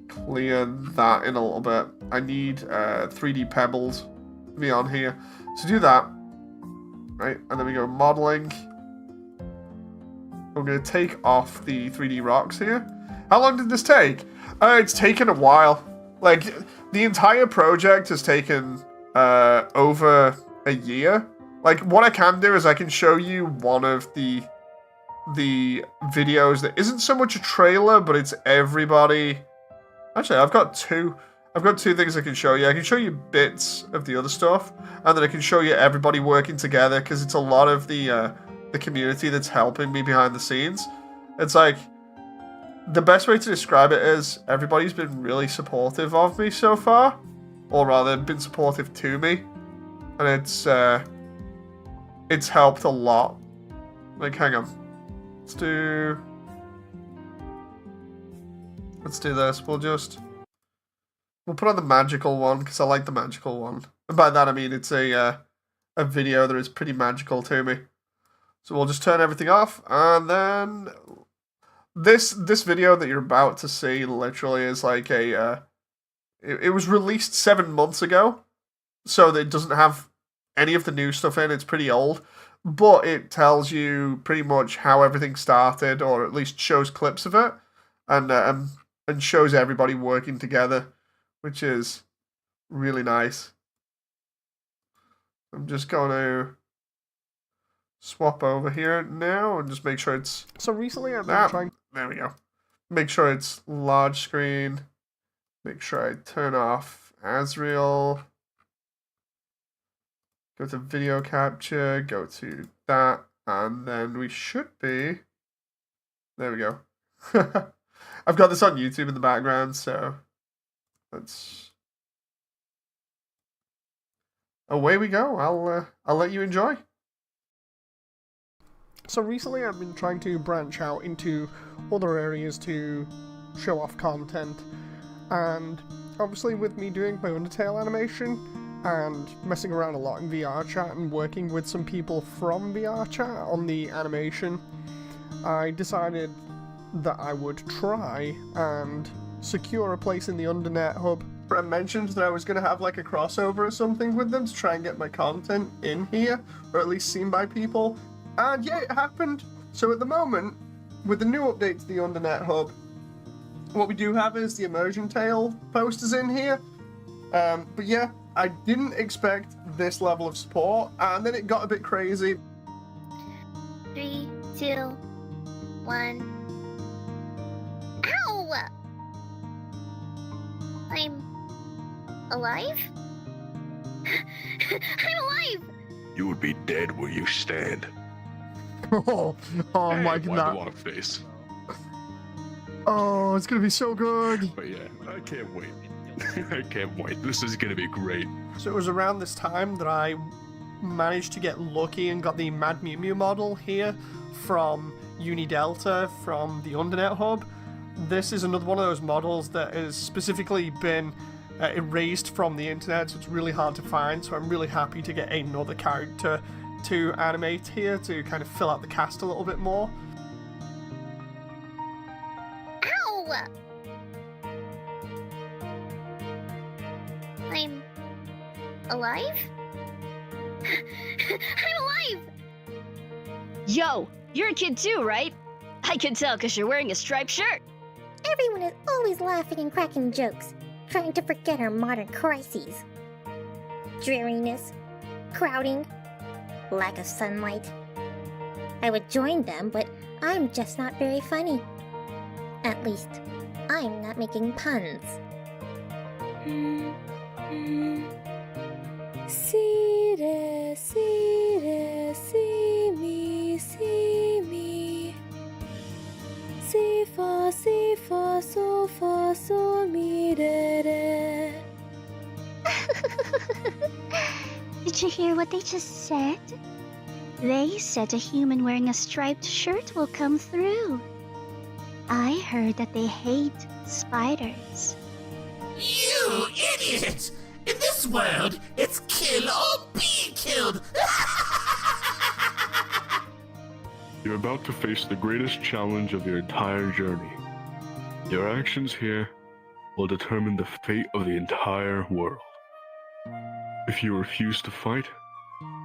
clear that in a little bit. I need 3D pebbles to be on here. So do that, right? And then we go modeling. We're going to take off the 3D rocks here. How long did this take? It's taken a while. Like, the entire project has taken over a year. Like, what I can do is I can show you one of the videos that isn't so much a trailer, but it's everybody. Actually, I've got two things I can show you. I can show you bits of the other stuff, and then I can show you everybody working together, because it's a lot of the community that's helping me behind the scenes. It's like, the best way to describe it is everybody's been really supportive of me so far, or rather, been supportive to me, and it's helped a lot. Like, hang on, let's do this. We'll put on the magical one, because I like the magical one, and by that I mean it's a video that is pretty magical to me. So we'll just turn everything off, and then this video that you're about to see literally is like it was released 7 months ago, so that it doesn't have any of the new stuff in. It's pretty old, but it tells you pretty much how everything started, or at least shows clips of it, and shows everybody working together, which is really nice. I'm just going to swap over here now and just make sure it's... So recently I've been trying... There we go. Make sure it's large screen. Make sure I turn off Asriel. Go to video capture, go to that, and then we should be... There we go. I've got this on YouTube in the background, so let's... Away we go. I'll let you enjoy. So recently I've been trying to branch out into other areas to show off content, and obviously with me doing my Undertale animation and messing around a lot in VR chat and working with some people from VR chat on the animation, I decided that I would try and secure a place in the Undernet hub. I mentioned that I was going to have like a crossover or something with them to try and get my content in here, or at least seen by people. And yeah, it happened. So at the moment, with the new update to the Undernet hub, what we do have is the Immersiontale posters in here. But yeah, I didn't expect this level of support, and then it got a bit crazy. 3, 2, 1. Ow! I'm alive? I'm alive! You would be dead where you stand. Oh my Why the god. long face? Oh, it's gonna be so good. But yeah, I can't wait. I can't wait. This is gonna be great. So it was around this time that I managed to get lucky and got the Mad Mew Mew model here from Unidelta from the Undernet hub. This is another one of those models that has specifically been erased from the internet, so it's really hard to find, so I'm really happy to get another character to animate here to kind of fill out the cast a little bit more. Ow! I'm alive? I'm alive! Yo, you're a kid too, right? I can tell because you're wearing a striped shirt. Everyone is always laughing and cracking jokes, trying to forget our modern crises. Dreariness, crowding, lack of sunlight. I would join them, but I'm just not very funny. At least, I'm not making puns. See me, see me. Si fa, so mi re. Did you hear what they just said? They said a human wearing a striped shirt will come through. I heard that they hate spiders. You idiot! In this world, it's kill or be killed! You're about to face the greatest challenge of your entire journey. Your actions here will determine the fate of the entire world. If you refuse to fight,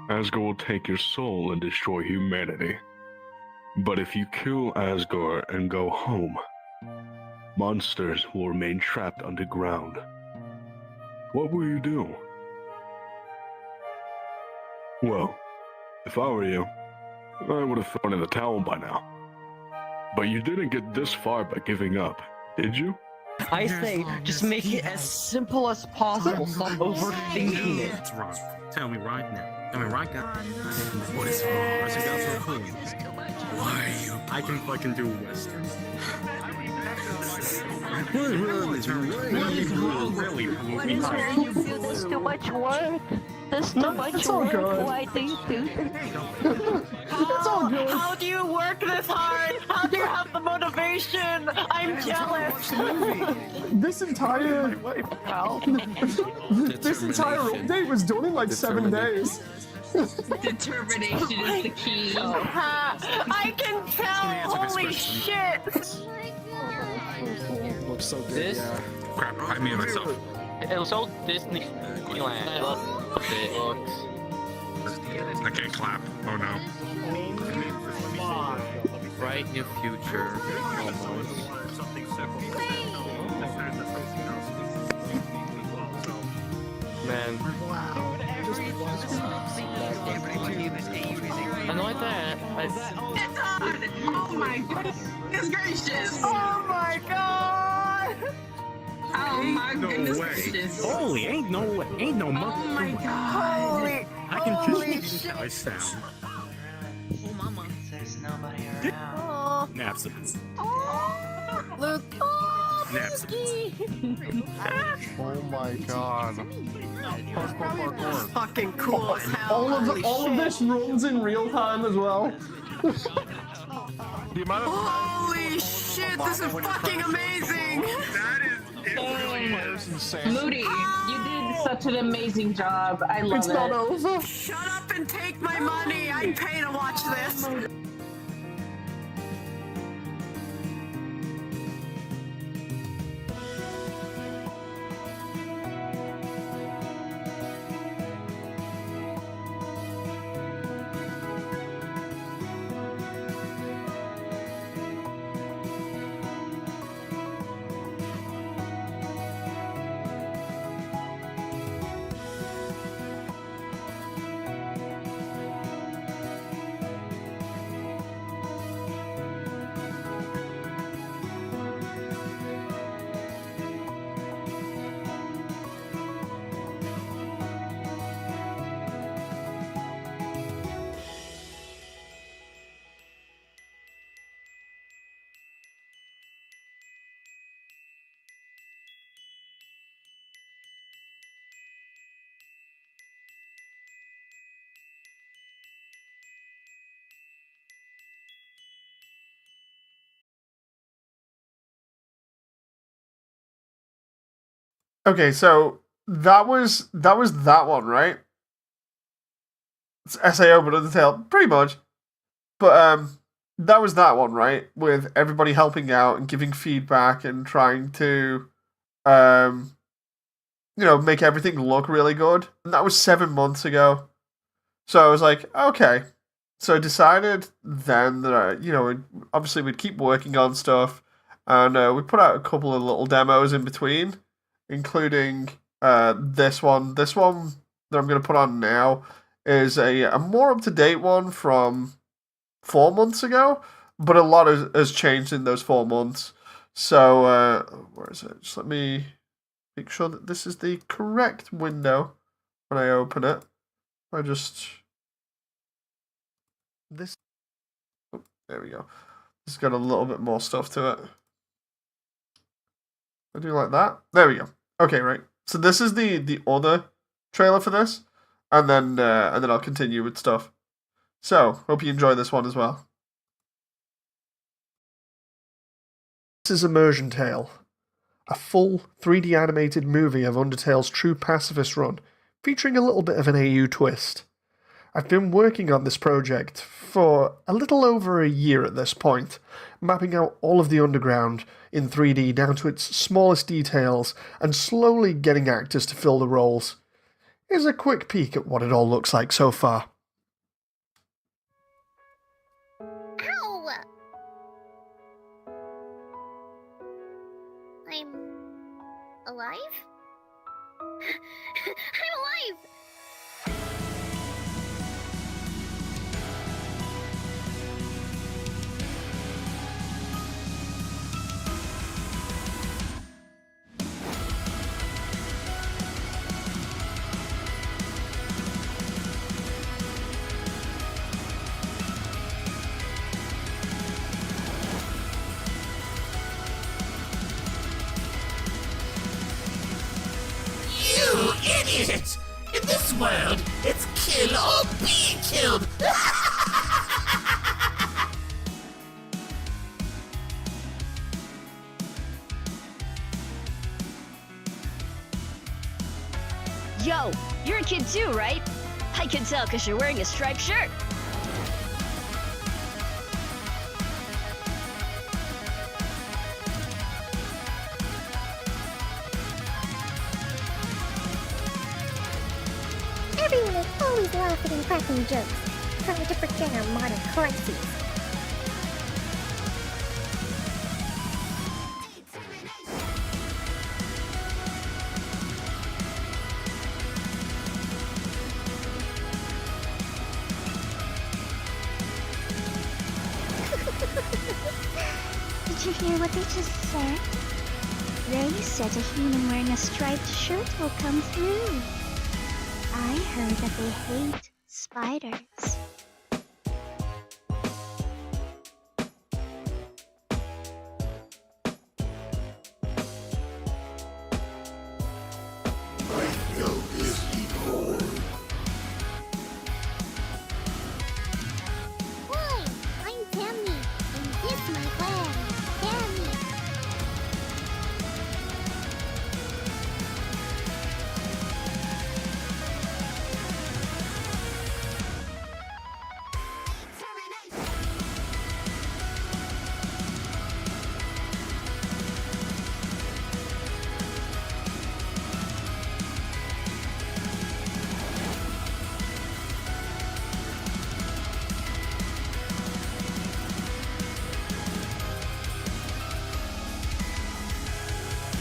Asgore will take your soul and destroy humanity. But if you kill Asgore and go home, monsters will remain trapped underground. What will you do? Well, if I were you, I would have thrown in the towel by now. But you didn't get this far by giving up, did you? I say, just make it as simple as possible. Stop overthinking it. What's wrong? Tell me right now. Tell me right now. What is wrong? I think that's cool. Why are you? I can fucking do Western. What is wrong with you? Really? You feel there's too much work. There's too much work. Why do you do It's all good. How do you work this hard? How do you have the motivation? I'm jealous. This entire this entire update was done in like 7 days. Determination is the key. I can tell. Holy shit. Looks so good. This? Yeah. Crap, I made myself. It was so Disneyland. I love it. I can't clap. Oh no. Bright new future. Man. And like that, Oh my goodness gracious! oh my god! Oh my No goodness way. gracious! Holy, ain't no Oh my god! Holy, I can holy just shit! I sound. Oh mama! There's nobody around. Oh, Napsons. Luke! Oh, Napsons. Oh my god. Parkour. fucking cool as hell. All of this runs in real time as well. The amount of Holy shit, this is fucking amazing! It really is. insane. Moody, you did such an amazing job. I love It's it. not over. Shut up and take my money! I'd pay to watch this! Okay, so that was that one, right? It's SAO but Undertale, pretty much. But that was that one, right? With everybody helping out and giving feedback and trying to make everything look really good. And that was 7 months ago. So I was like, okay. So I decided then that obviously we'd keep working on stuff, and we put out a couple of little demos in between, including this one. This one that I'm going to put on now is a more up-to-date one from 4 months ago, but a lot has changed in those 4 months. So, where is it? Just let me make sure that this is the correct window when I open it. This. Oh, there we go. It's got a little bit more stuff to it. I do like that. There we go. Okay, right. So this is the other trailer for this, and then I'll continue with stuff. So hope you enjoy this one as well. This is Immersiontale, a full 3D animated movie of Undertale's true pacifist run, featuring a little bit of an AU twist. I've been working on this project for a little over a year at this point, mapping out all of the underground in 3D down to its smallest details and slowly getting actors to fill the roles. Here's a quick peek at what it all looks like so far. Ow! I'm alive? I'm alive! You idiot! In this world, it's kill or be killed! Yo, you're a kid too, right? I can tell because you're wearing a striped shirt. Everyone is always laughing and cracking jokes, trying to forget our modern crises. Did you hear what they just said? They said a human wearing a striped shirt will come through. I heard that they hate spiders. Hi, I'm Tammy, and this my friend, Tammy.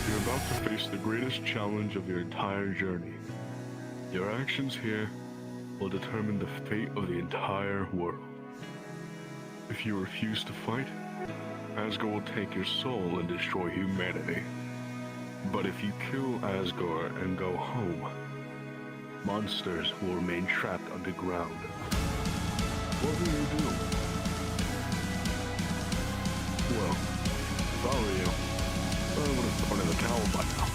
You're about to face the greatest challenge of your entire journey. Your actions here will determine the fate of the entire world. If you refuse to fight, Asgore will take your soul and destroy humanity. But if you kill Asgore and go home, monsters will remain trapped underground. What will you do? Well, if I were you, I would have thrown in the towel by now.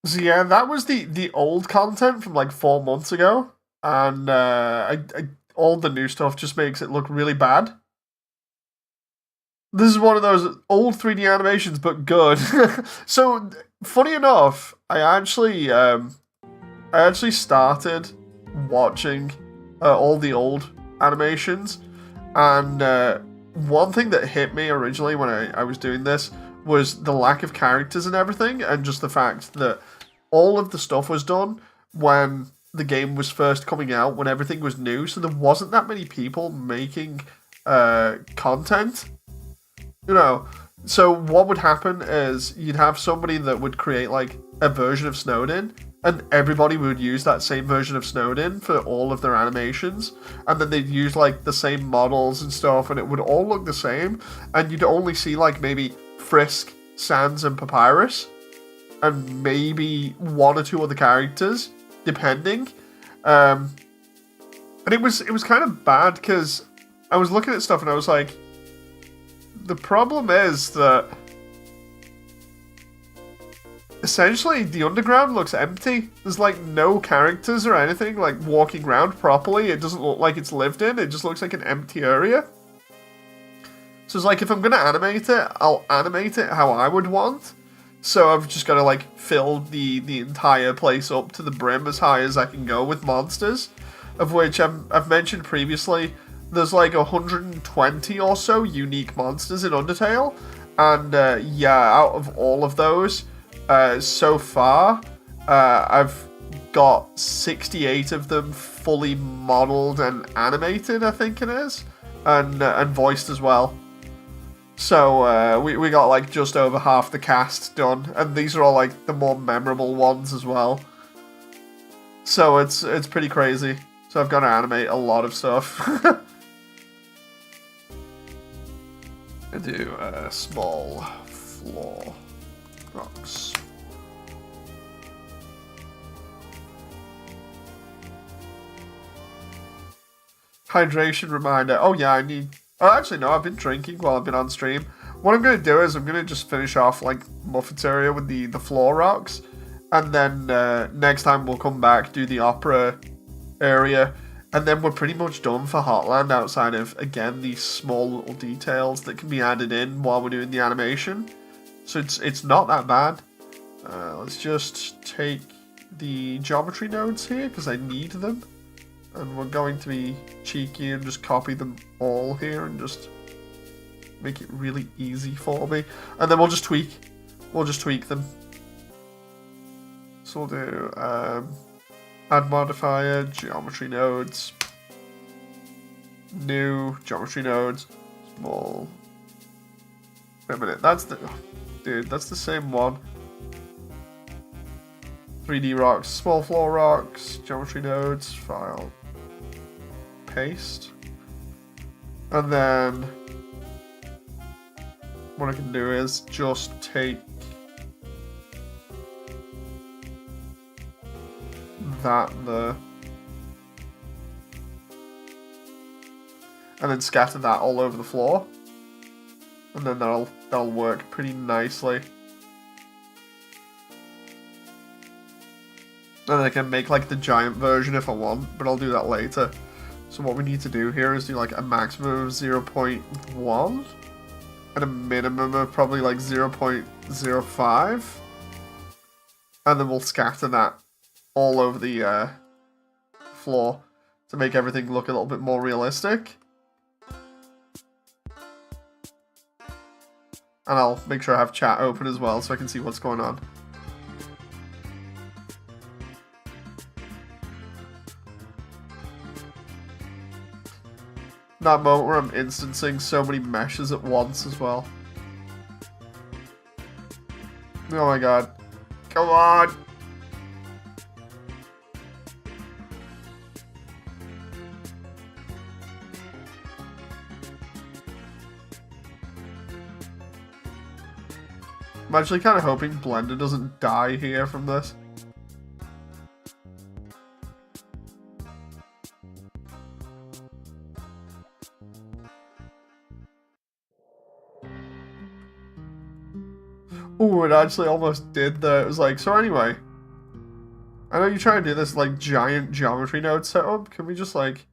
So yeah, that was the old content from like 4 months ago, and all the new stuff just makes it look really bad. This is one of those old 3D animations, but good. So funny enough, I actually started watching all the old animations, and one thing that hit me originally when I was doing this was the lack of characters and everything, and just the fact that all of the stuff was done when the game was first coming out, when everything was new, so there wasn't that many people making content. You know, so what would happen is you'd have somebody that would create like a version of Snowden, and everybody would use that same version of Snowden for all of their animations, and then they'd use like the same models and stuff, and it would all look the same, and you'd only see like maybe Frisk, Sans, and Papyrus, and maybe one or two other characters, depending. And it was kind of bad because I was looking at stuff and I was like, the problem is that essentially the underground looks empty. There's like no characters or anything like walking around properly. It doesn't look like it's lived in. It just looks like an empty area. So it's like, if I'm going to animate it, I'll animate it how I would want. So I've just got to like fill the entire place up to the brim as high as I can go with monsters, of which I've mentioned previously, there's like 120 or so unique monsters in Undertale, and yeah, out of all of those, so far, I've got 68 of them fully modeled and animated, I think it is, and voiced as well. So we got like just over half the cast done, and these are all like the more memorable ones as well. So it's pretty crazy. So I've got to animate a lot of stuff. I do a small floor rocks. Hydration reminder. Oh yeah, I need... Oh, actually, no, I've been drinking while I've been on stream. What I'm going to do is I'm going to just finish off, like, Muffets area with the floor rocks. And then next time we'll come back, do the opera area. And then we're pretty much done for Heartland outside of, again, these small little details that can be added in while we're doing the animation. So it's not that bad. Let's just take the geometry nodes here, because I need them. And we're going to be cheeky and just copy them all here and just make it really easy for me. And then we'll just tweak. We'll just tweak them. So we'll do add modifier, geometry nodes, new geometry nodes, small. Wait a minute, that's the dude. That's the same one. 3D rocks, small floor rocks, geometry nodes, file, paste, and then what I can do is just take that there and then scatter that all over the floor, and then that'll work pretty nicely. And I can make like the giant version if I want, but I'll do that later. So what we need to do here is do like a maximum of 0.1 and a minimum of probably like 0.05, and then we'll scatter that all over the floor to make everything look a little bit more realistic. And I'll make sure I have chat open as well so I can see what's going on. That moment where I'm instancing so many meshes at once as well. Oh my god. Come on! I'm actually kind of hoping Blender doesn't die here from this. Ooh, it actually almost did there. It was like, so anyway, I know you try to do this like giant geometry node setup. Can we just like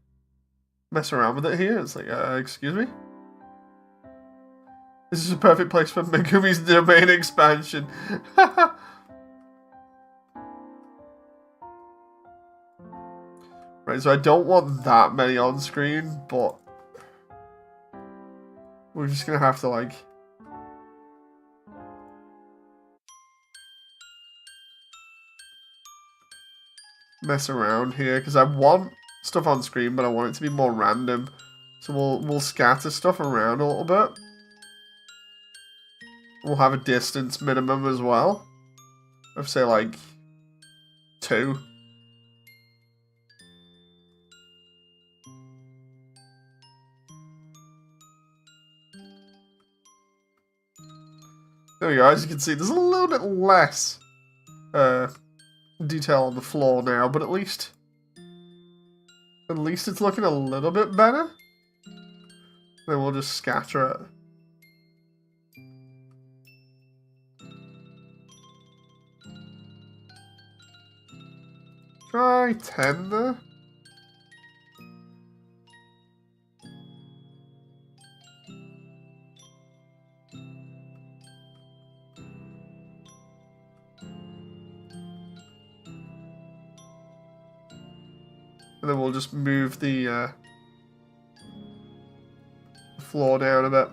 mess around with it here? It's like, excuse me? This is a perfect place for Megumi's domain expansion. Right, so I don't want that many on screen, but we're just gonna have to like mess around here because I want stuff on screen, but I want it to be more random. So we'll scatter stuff around a little bit. We'll have a distance minimum as well of say like 2. There we go. As you can see, there's a little bit less detail on the floor now, but at least it's looking a little bit better. Then we'll just scatter it. Try 10 there. And then we'll just move the floor down a bit.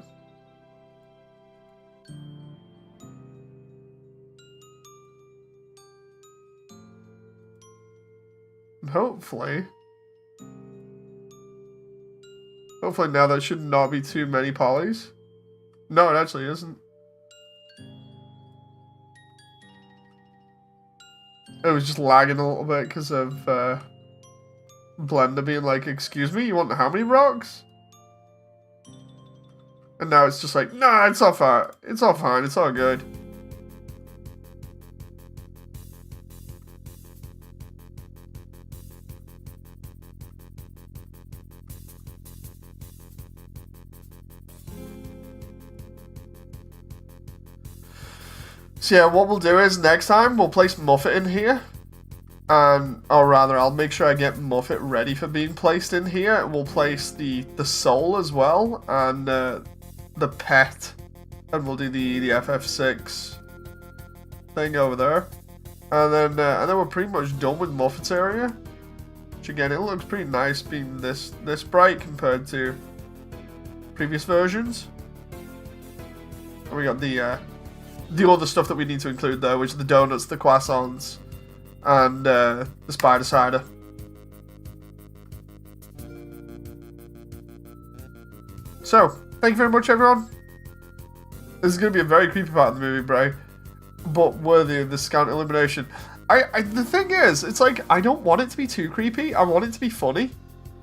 And hopefully now that should not be too many polys. No, it actually isn't. It was just lagging a little bit because of Blender being like, excuse me, you want how many rocks? And now it's just like, nah, it's all fine. It's all fine. It's all good. So yeah, what we'll do is next time we'll place Muffet in here. Or rather, I'll make sure I get Muffet ready for being placed in here. We'll place the soul as well, and the pet, and we'll do the FF6 thing over there, and then we're pretty much done with Muffet's area. Which again, it looks pretty nice being this bright compared to previous versions. And we got the the other stuff that we need to include though, which are the donuts, the croissants, and the spider cider. So, thank you very much, everyone. This is going to be a very creepy part of the movie, Bray, but worthy of the scant illumination. The thing is, it's like, I don't want it to be too creepy. I want it to be funny,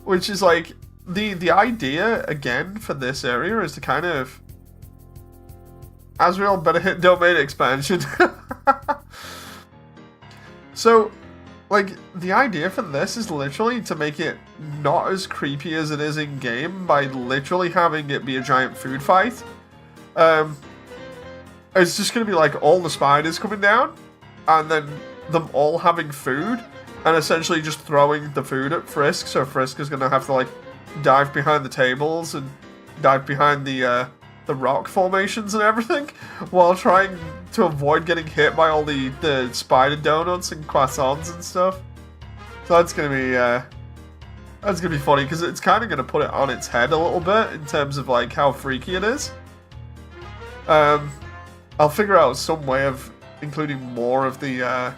which is like, the idea, again, for this area is to kind of... Asriel better hit domain expansion. So, like, the idea for this is literally to make it not as creepy as it is in-game by literally having it be a giant food fight. It's just going to be like all the spiders coming down, and then them all having food, and essentially just throwing the food at Frisk, so Frisk is going to have to, like, dive behind the tables and dive behind the rock formations and everything, while trying to avoid getting hit by all the spider donuts and croissants and stuff. So that's gonna be funny, because it's kind of gonna put it on its head a little bit in terms of like how freaky it is. I'll figure out some way of including more of the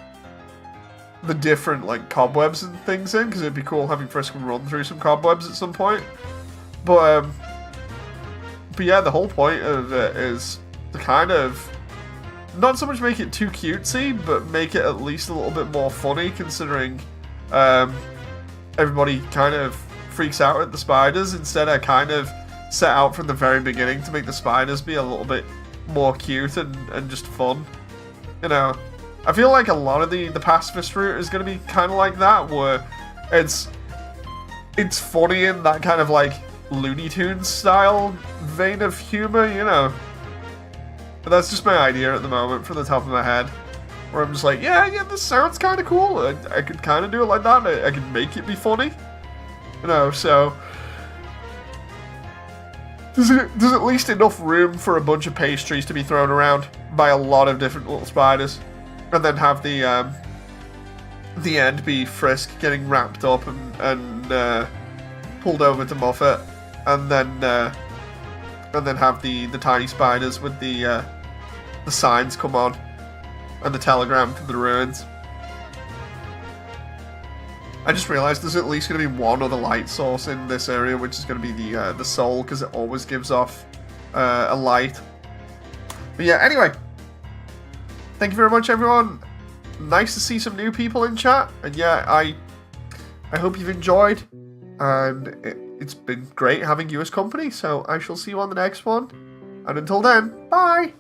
different like cobwebs and things in, because it'd be cool having Frisk run through some cobwebs at some point. But yeah, the whole point of it is to kind of not so much make it too cutesy, but make it at least a little bit more funny, considering everybody kind of freaks out at the spiders. Instead, I kind of set out from the very beginning to make the spiders be a little bit more cute and just fun. You know, I feel like a lot of the pacifist route is going to be kind of like that, where it's funny in that kind of like Looney Tunes style vein of humor, you know. But that's just my idea at the moment from the top of my head, where I'm just like, yeah, this sounds kind of cool. I could kind of do it like that. I could make it be funny, you know. So there's at least enough room for a bunch of pastries to be thrown around by a lot of different little spiders, and then have the end be Frisk getting wrapped up and pulled over to Muffet, and then have the tiny spiders with the signs come on, and the telegram from the ruins. I just realised there's at least going to be one other light source in this area, which is going to be the soul, because it always gives off a light. But yeah, anyway, thank you very much, everyone. Nice to see some new people in chat, and yeah, I hope you've enjoyed, and it's been great having you as company, so I shall see you on the next one, and until then, bye!